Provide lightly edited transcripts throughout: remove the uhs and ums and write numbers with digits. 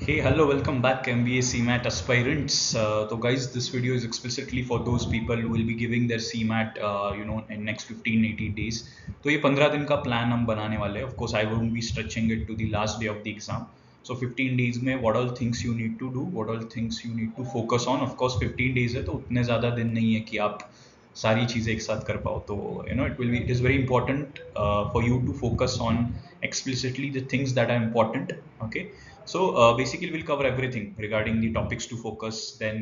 Hey, hello, welcome back, MBA CMAT aspirants. So, guys, this video is explicitly for those people who will be giving their CMAT, in next 15-18 days. तो ये 15 दिन का plan हम बनाने वाले हैं. Of course, I won't be stretching it to the last day of the exam. So 15 days में what all things you need to do, what all things you need to focus on. Of course, 15 days है तो उतने ज़्यादा दिन नहीं है कि आप सारी चीज़ें एक साथ कर पाओ. तो it is very important for you to focus on explicitly the things that are important. Okay. So basically we'll cover everything regarding the topics to focus, then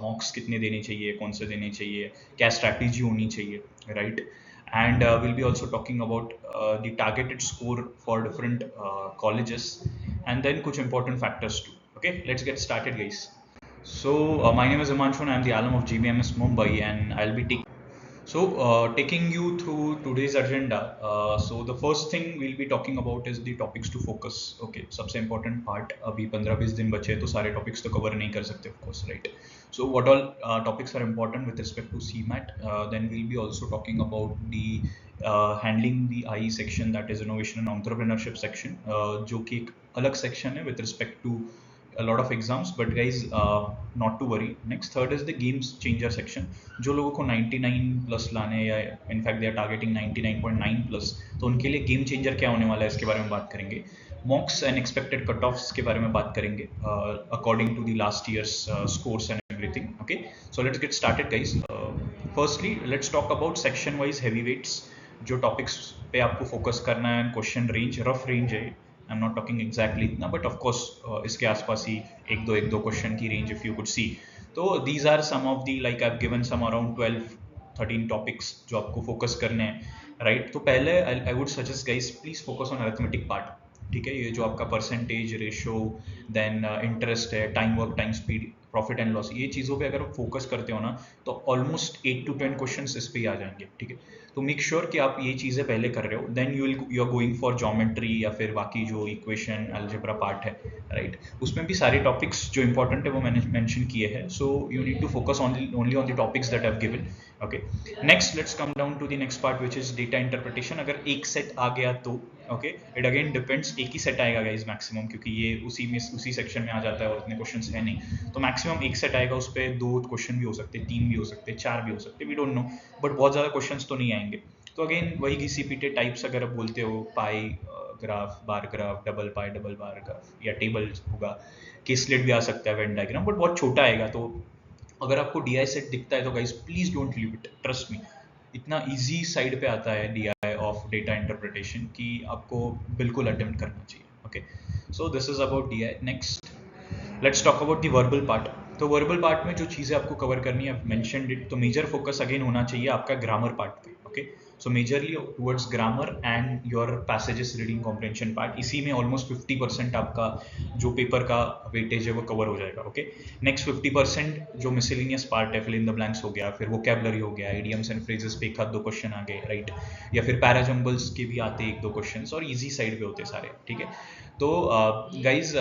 mocks कितने देने चाहिए, कौन से देने चाहिए, क्या strategy होनी चाहिए, right? And we'll be also talking about the targeted score for different colleges, and then कुछ important factors too. Okay, let's get started, guys. So my name is Himanshu and I'm the alum of GBMS Mumbai, and I'll be taking you through today's agenda. So the first thing we'll be talking about is the topics to focus. Okay, सबसे important part. अभी 15-20 दिन बचे तो सारे topics तो cover नहीं कर सकते, of course, right? So what all topics are important with respect to CMAT? Then we'll be also talking about the handling the IE section, that is innovation and entrepreneurship section, जो कि एक अलग section है with respect to a lot of exams, but guys, not to worry. Next, third is the games changer section. जो लोगों को 99 plus लाने या in fact they are targeting 99.9 plus, तो उनके लिए गेम चेंजर क्या होने वाला है इसके बारे में बात करेंगे. Mocks and expected cut offs के बारे में बात करेंगे according to the last years scores and everything. Okay, so let's get started guys. Firstly let's talk about section wise heavy weights, जो टॉपिक्स पे आपको फोकस करना है. क्वेश्चन रेंज रफ रेंज है, I'm not talking exactly इतना, but of course इसके आसपास ही एक दो क्वेश्चन की range if you could see. तो these are some of the, like I've given some around 12-13 topics जो आपको फोकस करने हैं, right? तो पहले I would suggest guys, please focus on arithmetic part. ठीक है, ये जो आपका परसेंटेज रेशो, देन इंटरेस्ट है, time work, time speed, profit and loss, ये चीज़ों पे अगर आप फोकस करते हो ना तो ऑलमोस्ट 8 to 10 क्वेश्चंस इस पे ही आ जाएंगे. ठीक है, तो मेक श्योर कि आप ये चीज़ें पहले कर रहे हो, then you are going for geometry या फिर बाकी जो इक्वेशन अलजेब्रा पार्ट है, राइट? उसमें भी सारे टॉपिक्स जो इंपॉर्टेंट है वो मैंने मेंशन किए हैं. So you need to focus only on the topics that I have given. Okay, next let's come down to the next part which is data interpretation. अगर एक सेट आ गया तो ओके, इट अगेन डिपेंड्स, एक ही set आएगा guys maximum, क्योंकि ये उसी section में आ जाता है और इतने क्वेश्चंस है नहीं, तो मैक्सिमम एक सेट आएगा. उस पर 2 क्वेश्चन भी हो सकते हैं, 3 भी हो सकते हैं, 4 भी हो सकते हैं, वी डोंट नो, बट बहुत ज़्यादा क्वेश्चंस तो नहीं आएंगे. तो अगेन वही घिसी-पिटे टाइप्स अगर आप बोलते हो, पाई ग्राफ, बार ग्राफ, डबल पाई, डबल बार ग्राफ, या टेबल होगा, केसलेट भी आ सकता है, वेन डायग्राम, बट बहुत छोटा आएगा. तो अगर आपको DI सेट दिखता है तो guys please don't leave it, trust me. इतना इजी साइड पे आता है DI ऑफ डेटा इंटरप्रिटेशन कि आपको बिल्कुल अटेम्प्ट करना चाहिए. Okay, so this is about DI. Next let's talk about the verbal part. तो वर्बल पार्ट में जो चीज़ें आपको कवर करनी है, मेंशनड इट, तो मेजर फोकस अगेन होना चाहिए आपका ग्रामर पार्ट पे. Okay, so majorly towards grammar and your passages reading comprehension part. इसी में ऑलमोस्ट 50% आपका जो पेपर का वेटेज है वो कवर हो जाएगा. ओके, नेक्स्ट 50% जो मिसलेनियस पार्ट है, फिल इन द ब्लैंक्स हो गया, फिर वोकैबुलरी हो गया, इडियम्स एंड फ्रेजेस पे 1-2 क्वेश्चन आ गए, राइट? या फिर पैराजम्बल्स के भी आते 1-2 क्वेश्चन, और ईजी साइड पे होते सारे. ठीक है, तो गाइज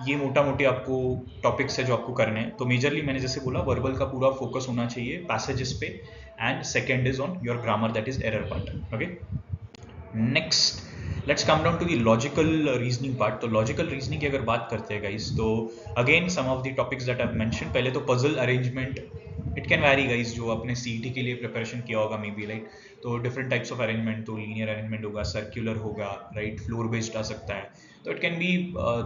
ये मोटा मोटी आपको टॉपिक्स है जो आपको करने हैं. तो मेजरली मैंने जैसे बोला, वर्बल का पूरा फोकस होना चाहिए पैसेजेस पे, and second is on your grammar, that is error part. Okay, next let's come down to the logical reasoning part. तो लॉजिकल रीजनिंग की अगर बात करते हैं गाइस, तो again some of the topics that I have mention. पहले तो puzzle arrangement, it can vary guys, जो आपने CET के लिए प्रिपरेशन किया होगा मे बी, राइट? तो डिफरेंट टाइप्स ऑफ अरेंजमेंट, तो लीनियर अरेंजमेंट होगा, सर्कुलर होगा, राइट? फ्लोर बेस्ड आ सकता है. तो it can be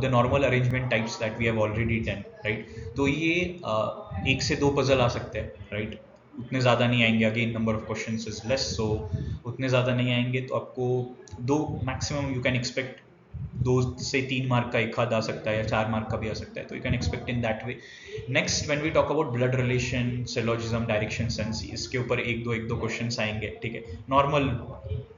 the normal arrangement types that we have already done, right? तो ये 1 से 2 पजल आ सकते हैं, राइट? उतने ज़्यादा नहीं आएंगे. Again number of questions is less, so उतने ज़्यादा नहीं आएंगे. तो आपको 2 मैक्सिमम यू कैन एक्सपेक्ट, 2 से 3 मार्क का एक हाथ आ सकता है, या 4 मार्क का भी आ सकता है. तो you can expect in that way. Next when we talk about blood relation, syllogism, direction sense, इसके ऊपर 1-2 क्वेश्चंस आएंगे. ठीक है, normal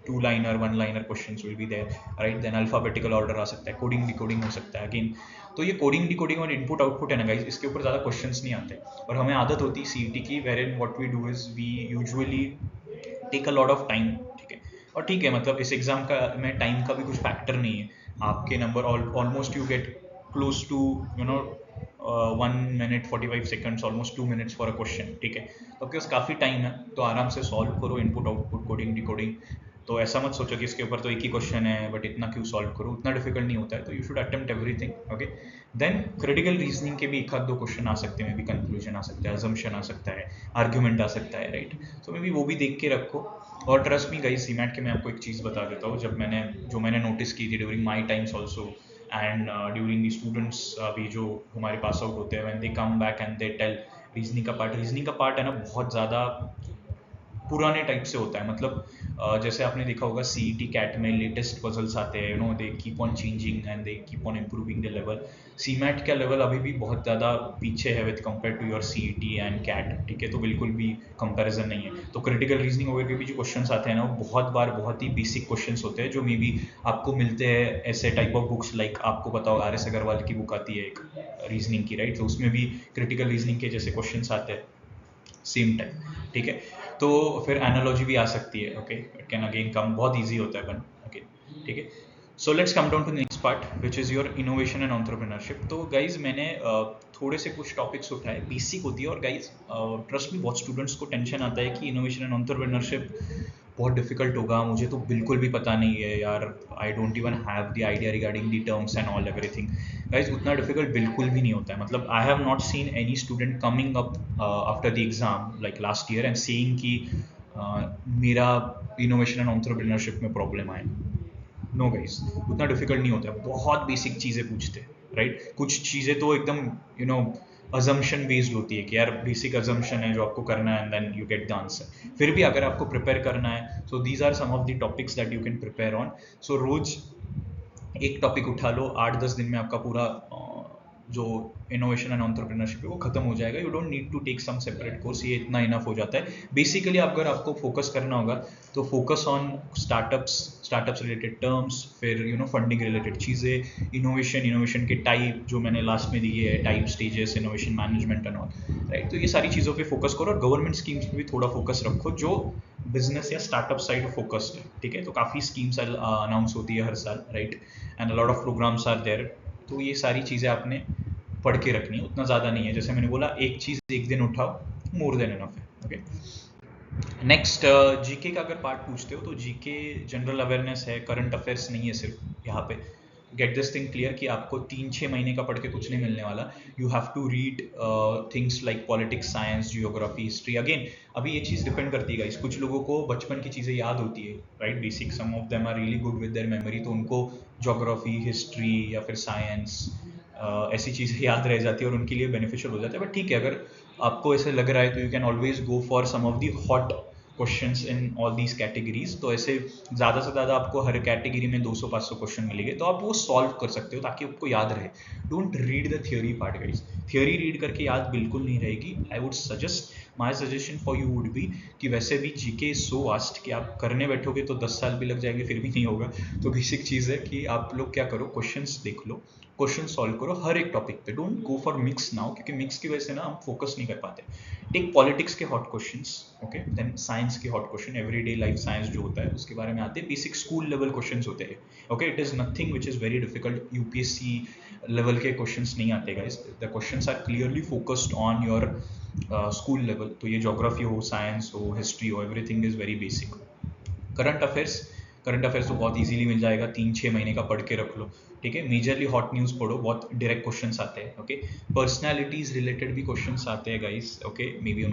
2-liner 1-liner questions will be there, right? Then alphabetical order आ सकता है, कोडिंग डिकोडिंग हो सकता है अगेन. तो ये कोडिंग डिकोडिंग और इनपुट आउटपुट है ना गाइस, इसके ऊपर ज़्यादा क्वेश्चंस नहीं आते, और हमें आदत होती है CET की, wherein what we do is we usually take a lot of time. ठीक है, और ठीक है, मतलब इस एग्जाम का में टाइम का भी कुछ फैक्टर नहीं है. आपके number almost you get close to 1 minute 45 seconds, almost 2 minutes for a question. ठीक है, तो आपके पास काफ़ी टाइम है, तो आराम से सॉल्व करो, इनपुट आउटपुट, कोडिंग डिकोडिंग. तो ऐसा मत सोचो कि इसके ऊपर तो एक ही क्वेश्चन है बट इतना क्यों सॉल्व करो, उतना डिफिकल्ट नहीं होता है. तो you should attempt everything. Okay, then critical reasoning के भी एक आध दो क्वेश्चन आ सकते हैं, मे बी कंक्लूजन आ सकता है, अजम्पशन आ सकता है, आर्ग्यूमेंट आ सकता है, राइट। तो मे बी वो भी देख के रखो। और ट्रस्ट मी गाइस, सीमैट के मैं आपको एक चीज़ बता देता हूँ, जो मैंने नोटिस की थी during my times also and during the students अभी जो हमारे पास आउट होते हैं, when they come back and they tell reasoning का पार्ट है ना, बहुत ज़्यादा पुराने टाइप से होता है। मतलब जैसे आपने देखा होगा सीईटी कैट में लेटेस्ट पजल्स आते हैं, they keep on changing and they keep on improving the level. CMAT का लेवल अभी भी बहुत ज़्यादा पीछे है with compare to your CET and CAT, ठीक है। तो बिल्कुल भी कंपैरिजन नहीं है। तो क्रिटिकल रीजनिंग वगैरह के भी जो क्वेश्चंस आते हैं ना, वो बहुत बार बहुत ही बेसिक क्वेश्चंस होते हैं, जो मे बी आपको मिलते हैं ऐसे टाइप ऑफ बुक्स, लाइक आपको पता होगा RS अग्रवाल की बुक आती है एक रीजनिंग की, राइट। तो उसमें भी क्रिटिकल रीजनिंग के जैसे क्वेश्चंस आते हैं सेम टाइम, ठीक है। तो फिर एनालॉजी भी आ सकती है, okay, it can again come, बहुत इजी होता है बन, ओके, ठीक है। So let's come down to next part which is your innovation and entrepreneurship. तो गाइज मैंने थोड़े से कुछ टॉपिक्स उठाए, बेसिक होती है। और गाइज ट्रस्ट मी, बहुत स्टूडेंट्स को टेंशन आता है कि इनोवेशन एंड एंटरप्रेन्योरशिप बहुत डिफिकल्ट होगा, मुझे तो बिल्कुल भी पता नहीं है यार, I don't even have the idea regarding the terms and all everything. Guys उतना डिफिकल्ट बिल्कुल भी नहीं होता है। मतलब I have not seen any student coming up after the exam like last year and saying कि मेरा इनोवेशन एंड एंटरप्रेन्योरशिप में प्रॉब्लम आए। नो गाइस, उतना डिफिकल्ट नहीं होता है, बहुत बेसिक चीज़ें पूछते हैं, राइट। कुछ चीज़ें तो एकदम अजम्पशन बेस्ड होती है कि यार बेसिक अजम्पशन है जो आपको करना है and then you get the answer. फिर भी अगर आपको प्रिपेयर करना है, so these are some of the topics that you can prepare on. So रोज एक टॉपिक उठा लो, 8-10 दिन में आपका पूरा जो इनोवेशन एंड एंटरप्रेन्योरशिप है वो खत्म हो जाएगा। You don't need to take some separate course, ये इतना इनफ हो जाता है। बेसिकली अगर आपको फोकस करना होगा तो focus on startups related terms, फिर फंडिंग रिलेटेड चीज़ें, इनोवेशन के टाइप जो मैंने लास्ट में दिए है, type, stages, innovation management and all, right. तो ये सारी चीज़ों पे फोकस करो और गवर्नमेंट स्कीम्स पे भी थोड़ा फोकस रखो जो बिजनेस या स्टार्टअप साइड फोकस्ड है, ठीक है। तो काफ़ी स्कीम्स अनाउंस होती है हर साल, right, and lot of programs are there. तो ये सारी चीज़ें आपने पढ़ के रखनी है, उतना ज़्यादा नहीं है। जैसे मैंने बोला, एक चीज़ एक दिन उठाओ, मोर देन इनफ है, ओके। नेक्स्ट, जीके का अगर पार्ट पूछते हो तो जीके जनरल अवेयरनेस है, करंट अफेयर्स नहीं है सिर्फ यहाँ पे। गेट दिस थिंग क्लियर कि आपको 3-6 महीने का पढ़ के कुछ नहीं मिलने वाला। You have to read things like politics, science, geography, history. Again अभी ये चीज़ डिपेंड करती है गाइस, कुछ लोगों को बचपन की चीज़ें याद होती है, right, basic, some of them are really good with their memory, तो उनको ज्योग्राफी, हिस्ट्री या फिर साइंस ऐसी चीज़ें याद रह जाती है और उनके लिए बेनिफिशियल हो जाता है। बट ठीक है, अगर आपको ऐसे लग रहा है तो you can always go for some of the hot questions in all these categories. तो ऐसे ज़्यादा से ज़्यादा आपको हर कैटेगरी में 200-500 क्वेश्चन मिलेंगे, तो आप वो सॉल्व कर सकते हो ताकि आपको याद रहे। Don't read the theory part guys, theory read करके याद बिल्कुल नहीं रहेगी। आई would suggest, my suggestion for you would B कि वैसे भी जीके इज सो वास्ट कि आप करने बैठोगे तो 10 साल भी लग जाएंगे फिर भी नहीं होगा। तो बेसिक चीज़ है कि आप लोग क्या करो, क्वेश्चंस देख लो, क्वेश्चन सॉल्व करो हर एक टॉपिक पे। Don't go for mix now, क्योंकि मिक्स की वजह से ना हम फोकस नहीं कर पाते। टेक पॉलिटिक्स के hot questions, okay, then science के hot question, everyday life science जो होता है उसके बारे में आते हैं, बेसिक स्कूल लेवल क्वेश्चंस होते हैं, okay. It is nothing which is very difficult, UPSC level के क्वेश्चंस नहीं आते guys. The questions are clearly focused on your school level. तो ये ज्योग्राफी हो, साइंस हो, हिस्ट्री हो, everything is very basic. Current affairs तो बहुत इजीली मिल जाएगा, 3-6 महीने का पढ़ के रख लो, ठीक है। मेजरली हॉट न्यूज़ पढ़ो, बहुत डायरेक्ट क्वेश्चंस आते हैं, ओके। पर्सनालिटीज रिलेटेड भी क्वेश्चंस आते हैं गाइस, ओके। मे बी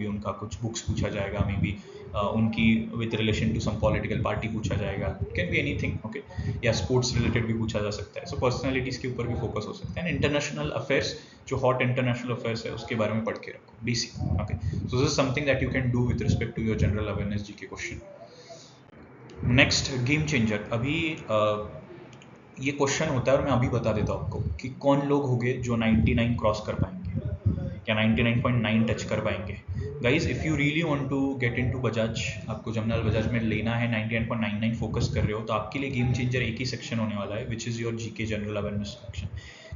उनका कुछ बुक्स पूछा जाएगा, मे बी उनकी with relation to some political party पूछा जाएगा, कैन बी एनीथिंग, ओके। या स्पोर्ट्स रिलेटेड भी पूछा जा सकता है। सो पर्सनालिटीज़ के ऊपर भी फोकस हो सकता है। एंड इंटरनेशनल अफेयर्स, जो हॉट इंटरनेशनल अफेयर्स है उसके बारे में पढ़ के रखो, basic, okay. So this is something that you can do with respect to your general awareness GK question. Next, game changer. अभी ये क्वेश्चन होता है और मैं अभी बता देता हूँ आपको कि कौन लोग होंगे जो 99 क्रॉस कर पाएंगे या 99.9 टच कर पाएंगे। Guys, if you really want to get into Bajaj, आपको जनरल बजाज में लेना है, 99.99 फोकस कर रहे हो, तो आपके लिए गेम चेंजर एक ही सेक्शन होने वाला है, विच is your GK general awareness section.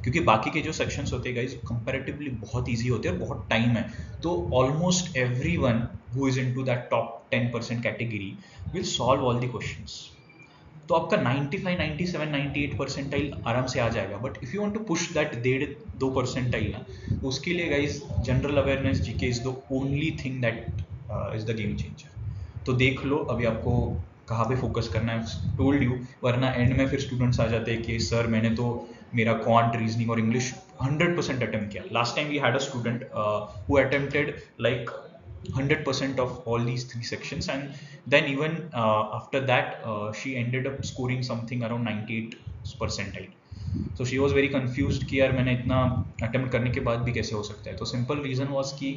क्योंकि बाकी के जो सेक्शंस होते हैं गाइज कंपैरेटिवली बहुत ईजी होते हैं और बहुत टाइम है। तो almost every one who is into that top 10% category will solve all the questions. तो आपका 95, 97, 98 परसेंटाइल आराम से आ जाएगा। But if you want to push that 1.5-2 percentile ना, तो उसके लिए guys general awareness GK is the only thing that is the game changer. तो देख लो अभी आपको कहाँ पे फोकस करना है, टोल्ड यू, वरना एंड में फिर स्टूडेंट्स आ जाते हैं कि सर मैंने तो मेरा क्वांट, रीजनिंग और इंग्लिश 100% अटेम्प्ट किया. Last time we had a student who attempted like 100% of all these 3 sections, and then even after that she ended up scoring something around 98 percentile. So she was very confused कि यार मैंने इतना attempt करने के बाद भी कैसे हो सकता है. तो सिंपल रीजन वाज कि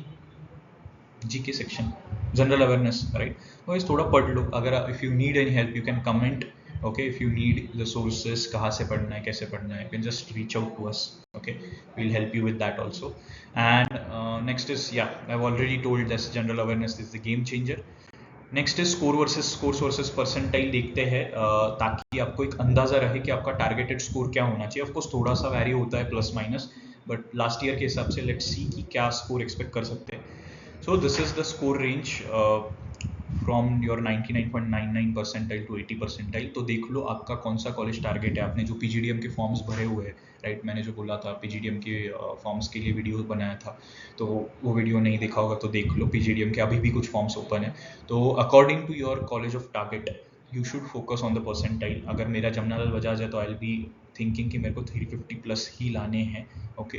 GK section, general awareness, right. तो इस थोड़ा पढ़ लो. अगर if you need any help you can comment. Okay, if you need the sources, कहाँ से पढ़ना है, कैसे पढ़ना है, you can just reach out to us. Okay, we'll help you with that also. And next is, yeah, I've already told this general awareness is the game changer. Next is score versus percentile देखते हैं ताकि आपको एक अंदाजा रहे कि आपका targeted score क्या होना चाहिए. ऑफ कोर्स थोड़ा सा वैरी होता है plus minus, but last year के हिसाब से लेट्स सी कि क्या स्कोर एक्सपेक्ट कर सकते हैं. So this is the score range from your 99.99 percentile to 80 percentile. तो देख लो आपका कौन सा कॉलेज टारगेट है. आपने जो पीजीडीएम के फॉर्म्स भरे हुए हैं, राइट, मैंने जो बोला था पीजीडीएम के फॉर्म्स के लिए वीडियो बनाया था, तो वो वीडियो नहीं देखा होगा तो देख लो. पीजीडीएम के अभी भी कुछ फॉर्म्स ओपन है. तो according to your college of target you should focus on the percentile. अगर मेरा जमनालाल बजाज है तो आई विल बी थिंकिंग कि मेरे को 350 प्लस ही लाने हैं. ओके,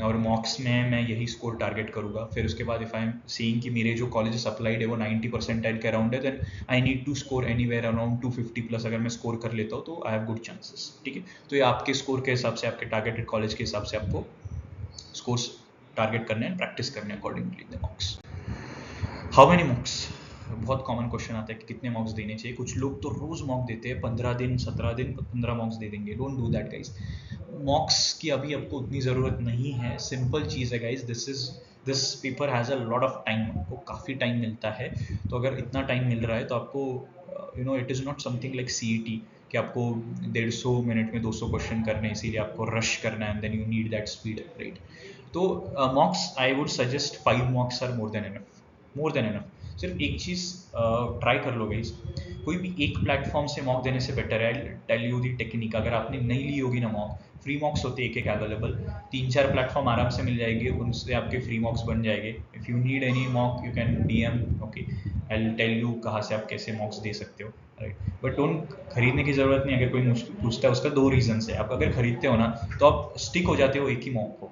और मॉक्स में मैं यही स्कोर टारगेट करूंगा. फिर उसके बाद इफ आई एम सीइंग कि मेरे जो कॉलेजेस अप्लाइड है वो 90 परसेंटाइल के अराउंड है, then I need to score anywhere around 250 plus. अगर मैं स्कोर कर लेता हूँ तो आई हैव गुड चांसेस. ठीक है, तो ये आपके स्कोर के हिसाब से, आपके टारगेटेड कॉलेज के हिसाब से आपको स्कोर्स टारगेट करने हैं, प्रैक्टिस करने हैं अकॉर्डिंगली द मॉक्स. हाउ मेनी मॉक्स, बहुत कॉमन क्वेश्चन आता है कि कितने मॉक्स देने चाहिए. कुछ लोग तो रोज मॉक देते हैं, 15 दिन 17 दिन 15 मॉक्स दे देंगे. Don't do that guys. मॉक्स की अभी आपको उतनी ज़रूरत नहीं है. सिंपल चीज़ है guys, this paper has a lot of time. आपको काफ़ी टाइम मिलता है. तो अगर इतना टाइम मिल रहा है तो आपको you know it is not something like CET कि आपको 150 मिनट में 200 क्वेश्चन करने हैं, इसीलिए आपको रश करना है and then you need that speed, right. तो mocks I would suggest 5 mocks are more than enough. सिर्फ एक चीज़ ट्राई कर लो गाइस, कोई भी एक प्लेटफॉर्म से मॉक देने से बेटर है. Tell you the technique. अगर आपने नहीं ली होगी ना मॉक, फ्री मॉक्स होते एक अवेलेबल, 3-4 प्लेटफॉर्म आराम से मिल जाएंगे, उनसे आपके फ्री मॉक्स बन जाएंगे. If you need any mock you can DM. Okay, I will tell you कहाँ से आप कैसे मॉक्स दे सकते हो, राइट. बट डोंट खरीदने की ज़रूरत नहीं. अगर कोई मुझसे पूछता है उसका 2 रीजन है. आप अगर खरीदते हो ना तो आप स्टिक हो जाते हो एक ही मॉक को,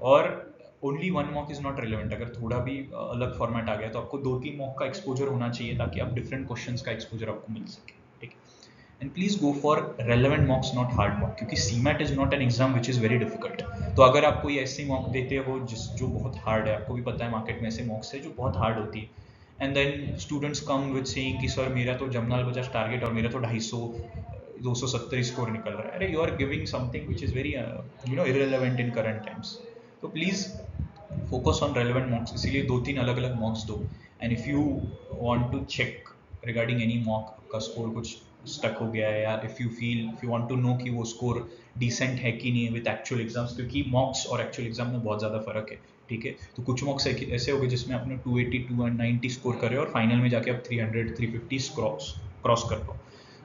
और only 1 mock is not relevant. अगर थोड़ा भी अलग फॉर्मेट आ गया तो आपको 2-3 मॉक का एक्सपोजर होना चाहिए ताकि आप डिफरेंट क्वेश्चंस का एक्सपोजर आपको मिल सके. ठीक है, and please go for relevant mocks, not hard mock, क्योंकि CMAT is not an exam which is very difficult. तो अगर आप कोई ऐसी मॉक देते हो जो बहुत हार्ड है, आपको भी पता है मार्केट में ऐसे मॉक्स है जो बहुत हार्ड होती है, and then students come with saying कि सर मेरा तो जमनाल बजाज टारगेट और मेरा तो 270 स्कोर निकल रहा है. अरे you are giving something which is very irrelevant in current times. तो please focus on relevant mocks. इसीलिए 2-3 अलग अलग मॉक्स दो. And if you want to check regarding any mock, आपका स्कोर कुछ स्टक हो गया है, या if you want to know कि वो स्कोर डिसेंट है कि नहीं विद एक्चुअल एग्जाम्स, क्योंकि मॉक्स और एक्चुअल एग्जाम में बहुत ज़्यादा फर्क है. ठीक है, तो कुछ मॉक्स ऐसे हो गए जिसमें आपने 280 290 स्कोर करे और फाइनल में जाके आप 300 350 क्रॉस कर दो.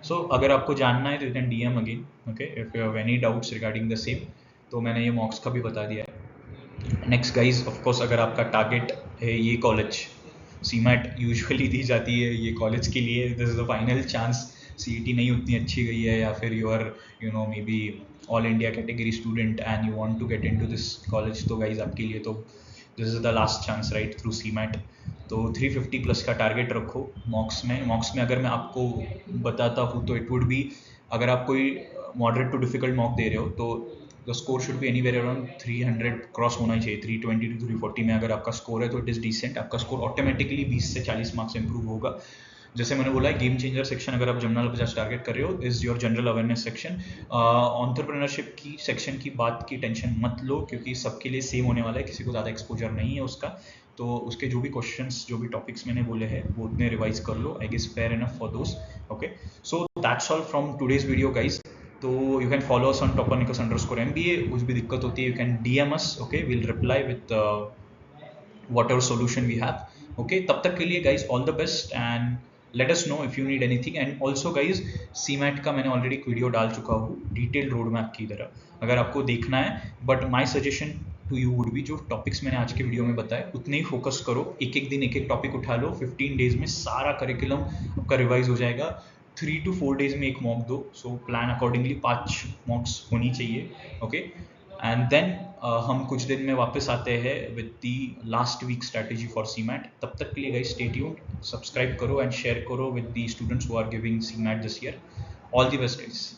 सो अगर आपको जानना है तो you can DM again. Okay, if you have any doubts regarding the same. तो मैंने ये मॉक्स का भी बता दिया है. नेक्स्ट गाइज, ऑफ कोर्स अगर आपका टारगेट है ये कॉलेज, सीमैट यूजुअली दी जाती है ये कॉलेज के लिए, this is the final chance. CET नहीं उतनी अच्छी गई है, या फिर you are maybe all India category student and you want to get into this college, तो गाइज आपके लिए तो this is the last chance, right, through CMAT. तो 350 प्लस का टारगेट रखो मॉक्स में अगर मैं आपको बताता हूँ तो इट वुड बी, अगर आप कोई मॉडरेट टू डिफिकल्ट मॉक दे रहे हो तो the score should be anywhere around 300 cross होना ही चाहिए. 320 to 340 में अगर आपका स्कोर है तो इट इज़ डिसेंट. आपका स्कोर ऑटोमेटिकली 20 से 40 मार्क्स इंप्रूव होगा. जैसे मैंने बोला, गेम चेंजर सेक्शन अगर आप जमनाल बजाज टारगेट कर रहे हो is your general awareness section. Entrepreneurship की सेक्शन की बात की टेंशन मत लो, क्योंकि सबके लिए सेम होने वाला है, किसी को ज़्यादा एक्सपोजर नहीं है उसका. तो उसके जो भी क्वेश्चंस, जो भी टॉपिक्स मैंने बोले हैं वो उतने रिवाइज कर लो. I guess fair enough for those. Okay, so that's all from today's video guys. तो you can follow us on topanicus_MBA. कुछ भी दिक्कत होती है you can DM us. Okay, we'll reply with whatever solution we have. Okay, तब तक के लिए guys all the best and let us know if you need anything. And also guys, CMAT का मैंने ऑलरेडी एक video डाल चुका हूँ डिटेल्ड रोड मैप की तरह, अगर आपको देखना है. But my suggestion to you would be, जो टॉपिक्स मैंने आज के वीडियो में बताए उतने ही फोकस करो. एक एक दिन एक एक टॉपिक उठा लो. 15 डेज में सारा करिकुलम आपका रिवाइज हो जाएगा. 3 to 4 days में एक मॉक दो, सो प्लान अकॉर्डिंगली 5 मॉक्स होनी चाहिए, ओके। एंड देन हम कुछ दिन में वापस आते हैं with the last week strategy for CMAT. तब तक के लिए गाइस स्टे ट्यून्ड, सब्सक्राइब करो एंड शेयर करो with the students who are giving CMAT this year. All the best guys.